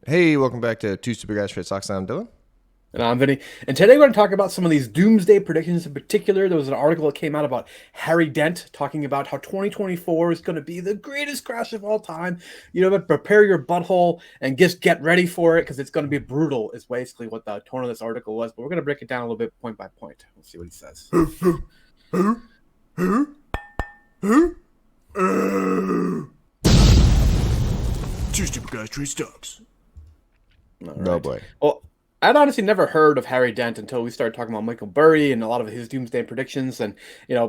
Hey, welcome back to Two Super Guys Trade Stocks. I'm Dylan. And I'm Vinny. And today we're going to talk about some of these doomsday predictions in particular. There was an article that came out about Harry Dent talking about how 2024 is going to be the greatest crash of all time. But prepare your butthole and just get ready for it because it's going to be brutal, is basically what the tone of this article was. But we're going to break it down a little bit point by point. We'll see what he says. Two Super Guys Trade Stocks. All No right. boy. Well, I'd honestly never heard of Harry Dent until we started talking about Michael Burry and a lot of his doomsday predictions. And,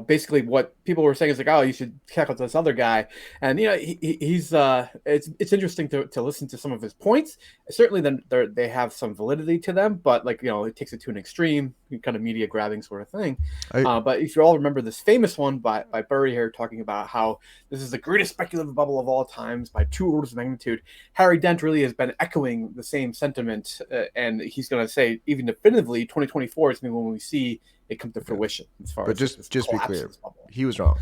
basically what people were saying is like, oh, you should check out this other guy. And, he's, it's interesting to listen to some of his points. Certainly then they have some validity to them, but it takes it to an extreme kind of media grabbing sort of thing. I But if you all remember this famous one by Burry here talking about how this is the greatest speculative bubble of all times by 2 orders of magnitude, Harry Dent really has been echoing the same sentiment, and he's going to say even definitively 2024 is going to be when we see it come to okay. fruition as far But as just this just be collapse clear, of this bubble. he was wrong.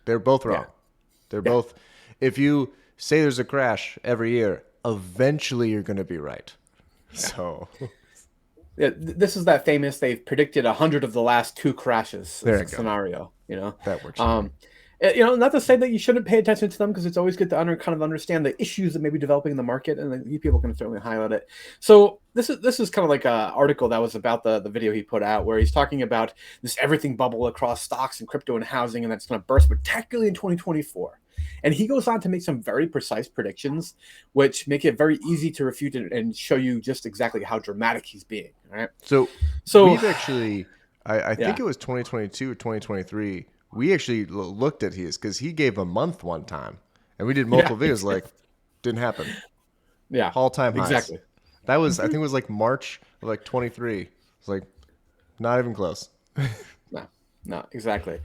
They're both Yeah, wrong. They're yeah, both. If you say there's a crash every year, eventually you're going to be right. yeah. So Yeah, this is that famous. They've predicted 100 of the last two crashes there you go. scenario. That works for me. Um, not to say that you shouldn't pay attention to them because it's always good to kind of understand the issues that may be developing in the market, and you people can certainly highlight it. So this is kind of like an article that was about the video he put out where he's talking about this everything bubble across stocks and crypto and housing, and that's going to burst spectacularly in 2024. And he goes on to make some very precise predictions, which make it very easy to refute and show you just exactly how dramatic he's being. Right. So So, we've actually, I think yeah, it was 2022 or 2023. We actually looked at his because he gave a month one time, and we did yeah, multiple videos. Like, didn't happen. yeah, All time highs. exactly. That was, I think it was like March of like 23. It's like not even close. No, no, exactly.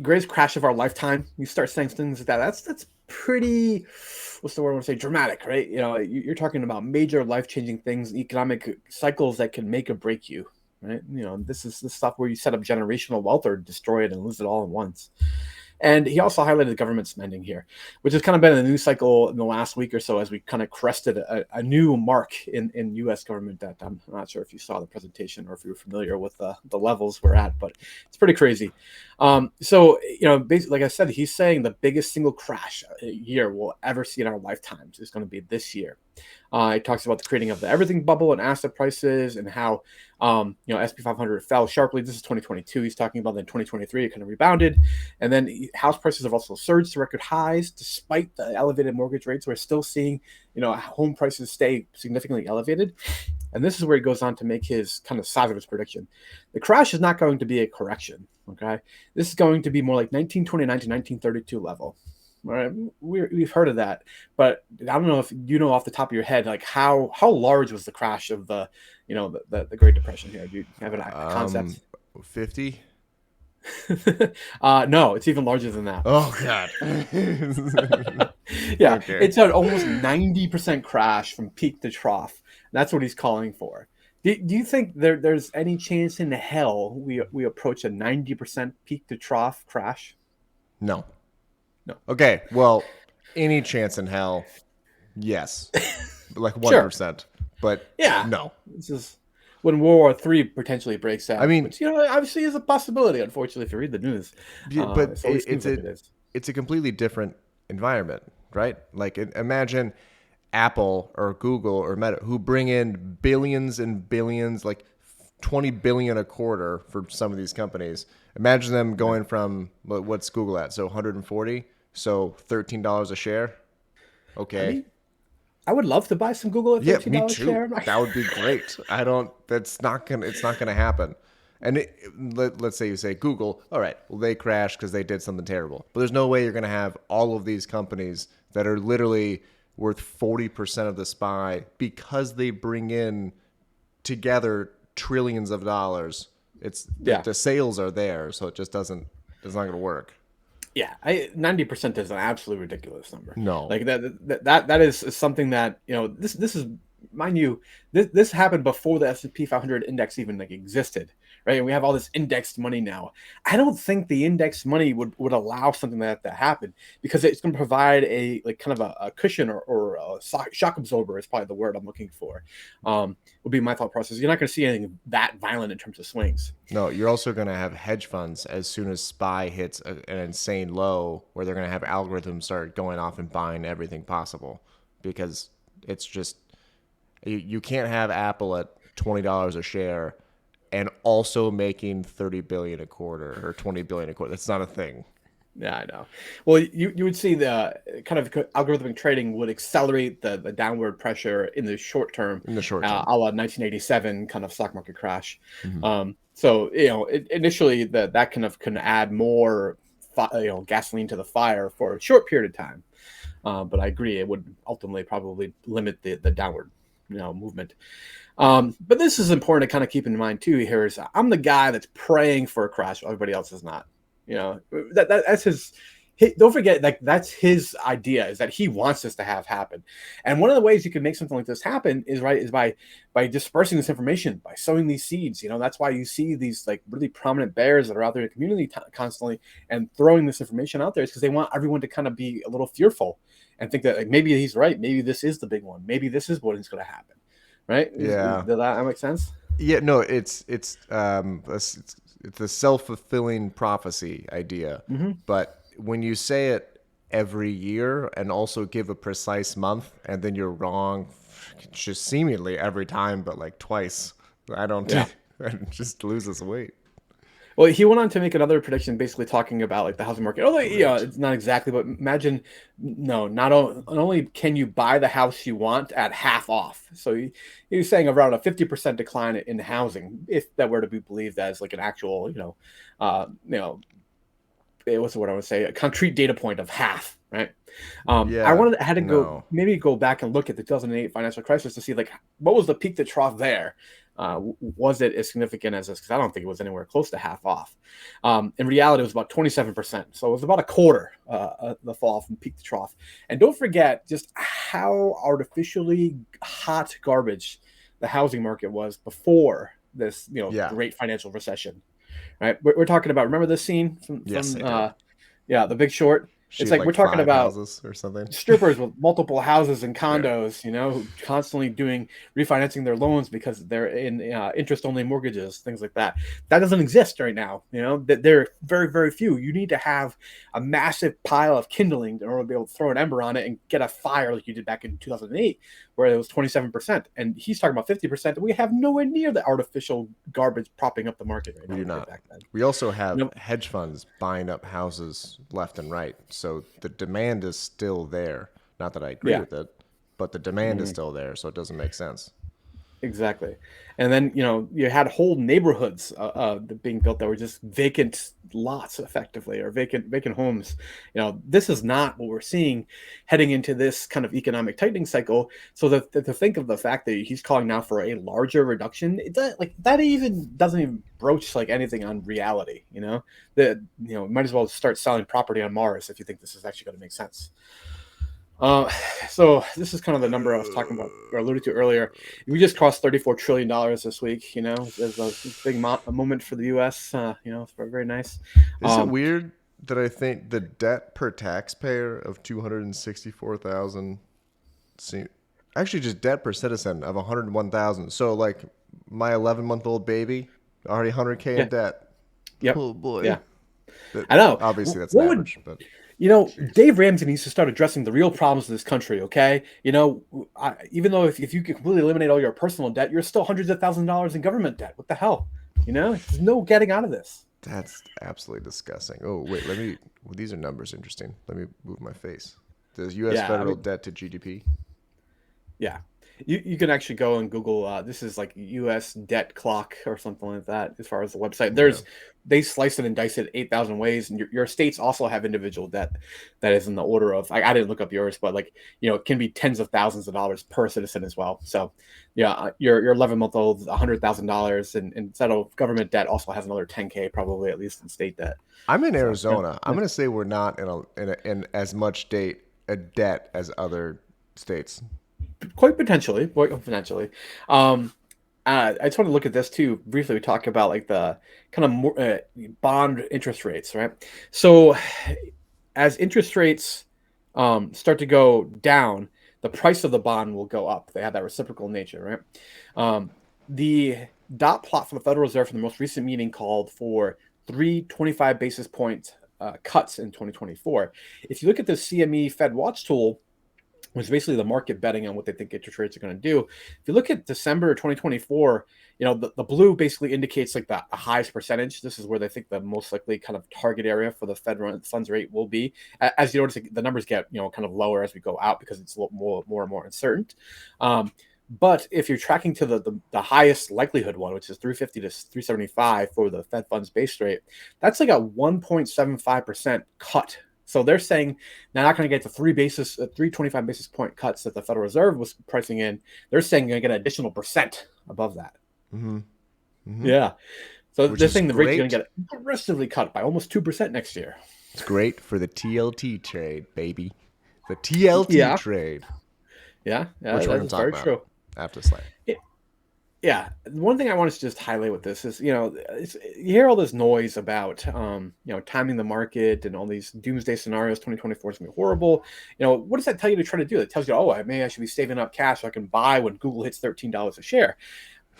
Greatest crash of our lifetime. You start saying things like that. That's pretty. What's the word I want to say? Dramatic, right? You're talking about major life-changing things, economic cycles that can make or break you, right? This is the stuff where you set up generational wealth or destroy it and lose it all at once. And he also highlighted the government spending here, which has kind of been in the news cycle in the last week or so as we kind of crested a new mark in U.S. government debt. I'm not sure if you saw the presentation or if you were familiar with the levels we're at, but it's pretty crazy. Basically, like I said, he's saying the biggest single crash year we'll ever see in our lifetimes is going to be this year. He talks about the creating of the everything bubble and asset prices and how SP 500 fell sharply. This is 2022. He's talking about then 2023 it kind of rebounded, and then house prices have also surged to record highs despite the elevated mortgage rates. We're still seeing home prices stay significantly elevated, and this is where he goes on to make his kind of size of his prediction. The crash is not going to be a correction. Okay, this is going to be more like 1929 to 1932 level. All right, we've heard of that, but I don't know if you know off the top of your head, like how large was the crash of the Great Depression here? Do you have a Um, concept? 50. No, it's even larger than that. Oh God. Yeah, Okay. it's an almost 90% crash from peak to trough. That's what he's calling for. Do you think there's any chance in hell we approach a 90% peak to trough crash? No. No. Okay. Well, any chance in hell? Yes. Like Sure. 1%. But Yeah. no. This is when World War III potentially breaks I out, mean, which obviously is a possibility. Unfortunately, if you read the news, but it always seems like it is. it's a completely different environment, right? Like imagine Apple or Google or Meta who bring in billions and billions, like 20 billion a quarter for some of these companies. Imagine them Yeah. going from what's Google at? So 140, so $13 a share. I Okay. mean, I would love to buy some Google at Yeah, me $13 too. share. That would be great. I don't. That's not gonna. It's not gonna happen. And let's say you say Google. All right. Well, they crashed because they did something terrible. But there's no way you're gonna have all of these companies that are literally worth 40% of the SPY because they bring in together trillions of dollars. It's Yeah. the sales are there, so it just doesn't. It's not gonna work. Yeah, 90% is an absolutely ridiculous number. No. Like that is something that this is, mind you, this happened before the S&P 500 index even like existed, right? And we have all this indexed money now. I don't think the indexed money would allow something like that to happen, because it's going to provide a like kind of a cushion, or a shock absorber is probably the word I'm looking for. Would be my thought process. You're not going to see anything that violent in terms of swings. No, you're also going to have hedge funds as soon as SPY hits an insane low, where they're going to have algorithms start going off and buying everything possible, because it's just you can't have Apple at $20 a share and also making 30 billion a quarter or 20 billion a quarter. That's not a thing. Yeah, I know. Well, you would see the kind of algorithmic trading would accelerate the downward pressure in the short term, In the short term. a la 1987 kind of stock market crash. Mm-hmm. So initially that kind of can add more gasoline to the fire for a short period of time. But I agree, it would ultimately probably limit the downward movement. But this is important to kind of keep in mind too. Here is, I'm the guy that's praying for a crash. Everybody else is not. That's his. Don't forget, like, that's his idea, is that he wants this to happen. And one of the ways you can make something like this happen is by dispersing this information, by sowing these seeds. That's why you see these like really prominent bears that are out there in the community constantly and throwing this information out there, is because they want everyone to kind of be a little fearful and think that, like, maybe he's right, maybe this is the big one, maybe this is what is going to happen, right? Yeah. Does that make sense? Yeah, no, it's the self-fulfilling prophecy idea. Mm-hmm. But when you say it every year and also give a precise month, and then you're wrong just seemingly every time, but like twice, I don't Yeah. it just loses weight. Well, he went on to make another prediction, basically talking about like the housing market. Although, it's not exactly, but imagine, no, not only can you buy the house you want at half off. So he was saying around a 50% decline in housing, if that were to be believed as like an actual, what's the word I would say, a concrete data point of half, right? Yeah, I had to go back and look at the 2008 financial crisis to see like what was the peak to trough there. Was it as significant as this? Because I don't think it was anywhere close to half off. In reality, it was about 27%. So it was about a quarter the fall from peak to trough. And don't forget just how artificially hot garbage the housing market was before this, great financial recession. Right? We're talking about. Remember this scene from yes, I The Big Short? do. It's like we're talking about houses or something. strippers with multiple houses and Yeah. condos, who constantly refinancing their loans because they're in interest-only mortgages, things like that. That doesn't exist right now. That there are very, very few. You need to have a massive pile of kindling in order to be able to throw an ember on it and get a fire like you did back in 2008, where it was 27%. And he's talking about 50%. And we have nowhere near the artificial garbage propping up the market right now. We do not. Back then. We also have hedge funds buying up houses left and right. So the demand is still there. Not that I agree with it, but the demand is still there. So it doesn't make sense. Exactly. And then, you had whole neighborhoods being built that were just vacant lots, effectively, or vacant homes. This is not what we're seeing heading into this kind of economic tightening cycle. So to think of the fact that he's calling now for a larger reduction, that even doesn't even broach like anything on reality. Might as well start selling property on Mars if you think this is actually going to make sense. So this is kind of the number I was talking about or alluded to earlier. We just crossed $34 trillion this week. There's a big moment for the U.S. It's very, very nice. Is it weird that I think the debt per taxpayer of $264,000, actually just debt per citizen of $101,000. So like my 11-month-old baby already $100K in debt. Yep. Oh boy. Yeah. I know. Obviously that's an average, but. Dave Ramsey needs to start addressing the real problems of this country, okay? Even though if you could completely eliminate all your personal debt, you're still hundreds of thousands of dollars in government debt. What the hell? There's no getting out of this. That's absolutely disgusting. Oh, wait, these are numbers interesting. Let me move my face. The U.S. federal debt to GDP. Yeah. You can actually go and Google, this is like U.S. debt clock or something like that as far as the website. They slice it and dice it 8,000 ways. And your states also have individual debt that is in the order of, I didn't look up yours, but it can be tens of thousands of dollars per citizen as well. So yeah, your 11-month-old, $100,000 and federal government debt also has another 10K probably at least in state debt. I'm in Arizona. Yeah. I'm going to say we're not in as much debt as other states. Quite potentially. I just want to look at this too briefly. We talk about like the kind of more, bond interest rates, right? So as interest rates start to go down, the price of the bond will go up. They have that reciprocal nature, right? The dot plot for the Federal Reserve for the most recent meeting called for 325 basis point cuts in 2024. If you look at the CME Fed Watch tool, which is basically the market betting on what they think interest rates are going to do. If you look at December 2024, the blue basically indicates like the highest percentage. This is where they think the most likely kind of target area for the Fed funds rate will be. As you notice, the numbers get kind of lower as we go out because it's a little more and more uncertain. But if you're tracking to the highest likelihood one, which is 350 to 375 for the Fed funds base rate, that's like a 1.75% cut. So they're saying they're not going to get to 325 basis point cuts that the Federal Reserve was pricing in. They're saying you're going to get an additional percent above that. Mm-hmm. Mm-hmm. Yeah. So Which they're is saying the rate's going great. to get aggressively cut by almost 2% next year. It's great for the TLT trade, baby. The TLT Yeah. trade, Yeah. which we're going That's to talk very about true. after Slay. Yeah, one thing I wanted to just highlight with this is, you hear all this noise about, timing the market and all these doomsday scenarios. 2024 is going to be horrible. What does that tell you to try to do? It tells you, oh, maybe I should be saving up cash so I can buy when Google hits $13 a share.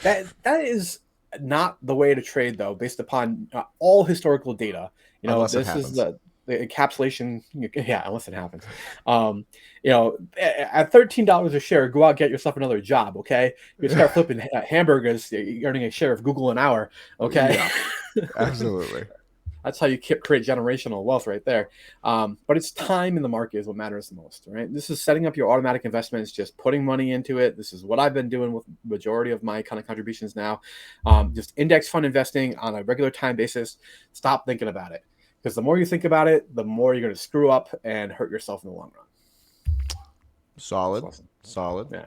That is not the way to trade, though, based upon all historical data. Unless it This is happens. the encapsulation. Yeah, unless it happens. At $13 a share, go out and get yourself another job. Okay, you start flipping hamburgers, you're earning a share of Google an hour. Okay, Yeah, absolutely. that's how you create generational wealth right there. But it's time in the market is what matters the most, right? This is setting up your automatic investments, just putting money into it. This is what I've been doing with majority of my kind of contributions now. Just index fund investing on a regular time basis. Stop thinking about it. Because the more you think about it, the more you're going to screw up and hurt yourself in the long run. Solid. Awesome. Solid. Yeah.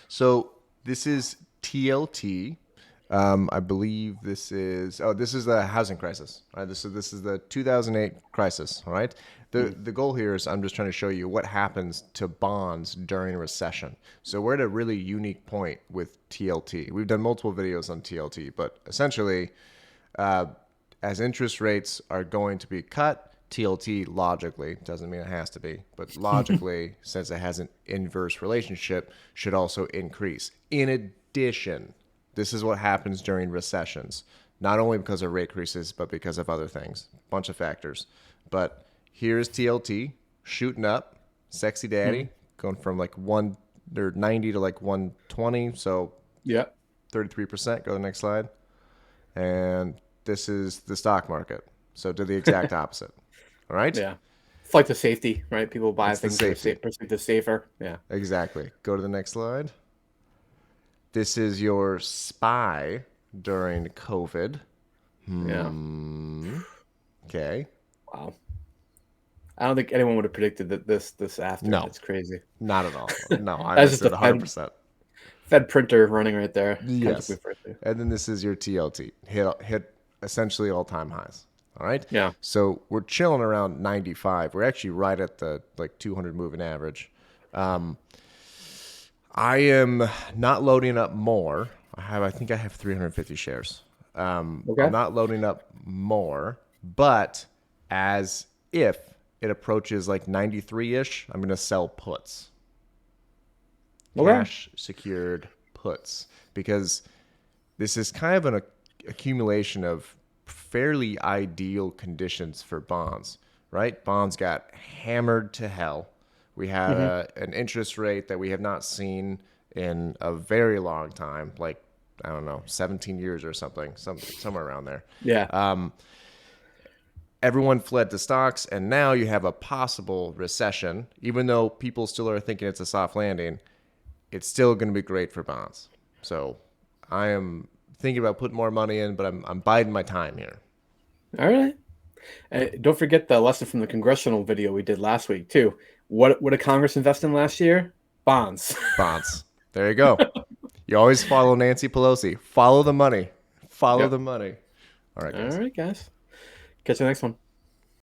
So this is TLT. I believe this is the housing crisis. Right? This is the 2008 crisis. All right. The goal here is I'm just trying to show you what happens to bonds during a recession. So we're at a really unique point with TLT. We've done multiple videos on TLT, but essentially, as interest rates are going to be cut, TLT logically, doesn't mean it has to be, but logically, since it has an inverse relationship, should also increase. In addition, this is what happens during recessions, not only because of rate increases, but because of other things, bunch of factors. But here's TLT shooting up, sexy daddy, going from like 90 to like 120, so Yeah. 33%. Go to the next slide. And this is the stock market. So do the exact opposite. All right? Yeah. Flight to safety, right? People buy It's the things that are safety. perceived as safer. Yeah. Exactly. Go to the next slide. This is your SPY during COVID. Yeah. Okay. Wow. I don't think anyone would have predicted that this after. No. It's crazy. Not at all. No, I That's missed just it a Fed, 100%. Fed printer running right there. Yes. Constantly for it. And then this is your TLT. Hit essentially all-time highs. All right? Yeah. So we're chilling around 95. We're actually right at the like 200 moving average. I am not loading up more. I think I have 350 shares. I'm Okay. not loading up more, but as if it approaches like 93-ish, I'm going to sell puts. Okay. Cash secured puts, because this is kind of an accumulation of fairly ideal conditions for bonds, right? Bonds got hammered to hell. We had an interest rate that we have not seen in a very long time, like, I don't know, 17 years or something, somewhere around there. Yeah. Everyone fled to stocks, and now you have a possible recession. Even though people still are thinking it's a soft landing, it's still going to be great for bonds. So I am thinking about putting more money in, but I'm biding my time here. All right. And don't forget the lesson from the congressional video we did last week too. What did Congress invest in last year? Bonds. Bonds. There you go. You always follow Nancy Pelosi. Follow the money. Follow Yep. the money. All right, All guys. right, guys. Catch you next one.